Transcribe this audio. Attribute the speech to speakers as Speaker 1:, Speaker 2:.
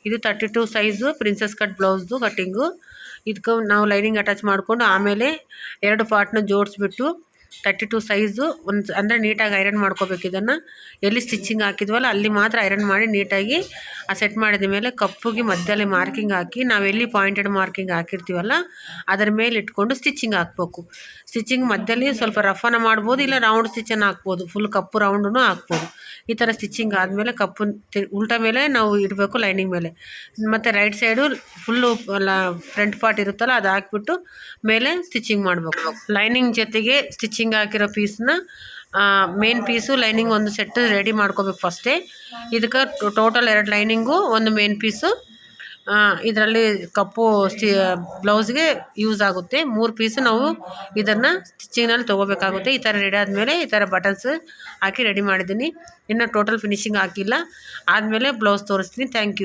Speaker 1: ಇದು 32 size princess cut ಬ್ಲೌಸ್ದು cutting. ಇದಕ್ಕೆ ನಾವು ಲೈನಿಂಗ್ ಅಟ್ಯಾಚ್ ಮಾಡಿಕೊಂಡು ಆಮೇಲೆ 2 ಪಾರ್ಟ್ನ ಜೋಡಿಸ್ಬಿಟ್ಟು 32 ಸೈಜು ಅಂದರೆ ನೀಟಾಗಿ ಐರನ್ ಮಾಡ್ಕೋಬೇಕು. ಇದನ್ನು ಎಲ್ಲಿ ಸ್ಟಿಚಿಂಗ್ ಹಾಕಿದ್ವಲ್ಲ ಅಲ್ಲಿ ಮಾತ್ರ ಐರನ್ ಮಾಡಿ ನೀಟಾಗಿ ಸೆಟ್ ಮಾಡಿದ ಮೇಲೆ ಕಪ್ಪುಗೆ ಮಧ್ಯದಲ್ಲಿ ಮಾರ್ಕಿಂಗ್ ಹಾಕಿ ನಾವೆಲ್ಲಿ ಪಾಯಿಂಟೆಡ್ ಮಾರ್ಕಿಂಗ್ ಹಾಕಿರ್ತೀವಲ್ಲ ಅದರ ಮೇಲೆ ಇಟ್ಕೊಂಡು ಸ್ಟಿಚಿಂಗ್ ಹಾಕ್ಬೇಕು. ಸ್ಟಿಚಿಂಗ್ ಮಧ್ಯದಲ್ಲಿ ಸ್ವಲ್ಪ ರಫನ್ನು ಮಾಡ್ಬೋದು, ಇಲ್ಲ ರೌಂಡ್ ಸ್ಟಿಚನ್ನು ಹಾಕ್ಬೋದು, ಫುಲ್ ಕಪ್ಪು ರೌಂಡೂ ಹಾಕ್ಬೋದು. ಈ ಥರ ಸ್ಟಿಚಿಂಗ್ ಆದಮೇಲೆ ಕಪ್ಪು ಉಲ್ಟಾ ಮೇಲೆ ನಾವು ಇಡಬೇಕು ಲೈನಿಂಗ್ ಮೇಲೆ. ಮತ್ತು right side full front part ಇರುತ್ತಲ್ಲ ಅದು ಹಾಕ್ಬಿಟ್ಟು ಮೇಲೆ ಸ್ಟಿಚಿಂಗ್ ಮಾಡಬೇಕು. ಲೈನಿಂಗ್ ಜೊತೆಗೆ ಸ್ಟಿಚಿಂಗ್ ಹಾಕಿರೋ ಪೀಸ್ನ ಮೇನ್ ಪೀಸು ಲೈನಿಂಗ್ ಒಂದು ಸೆಟ್ ರೆಡಿ ಮಾಡ್ಕೋಬೇಕು ಫಸ್ಟೇ. ಇದಕ್ಕೆ ಟೋಟಲ್ 2 ಲೈನಿಂಗು, ಒಂದು ಮೇನ್ ಪೀಸು ಇದರಲ್ಲಿ ಕಪ್ಪು ಬ್ಲೌಸ್ಗೆ ಯೂಸ್ ಆಗುತ್ತೆ. 3 ಪೀಸು ನಾವು ಇದನ್ನು ಸ್ಟಿಚಿಂಗ್ನಲ್ಲಿ ತೊಗೋಬೇಕಾಗುತ್ತೆ. ಈ ಥರ ರೆಡಿ ಆದಮೇಲೆ ಈ ಥರ ಬಟನ್ಸ್ ಹಾಕಿ ರೆಡಿ ಮಾಡಿದ್ದೀನಿ. ಇನ್ನು ಟೋಟಲ್ ಫಿನಿಶಿಂಗ್ ಹಾಕಿಲ್ಲ. ಆದಮೇಲೆ ಬ್ಲೌಸ್ ತೋರಿಸ್ತೀನಿ. Thank you.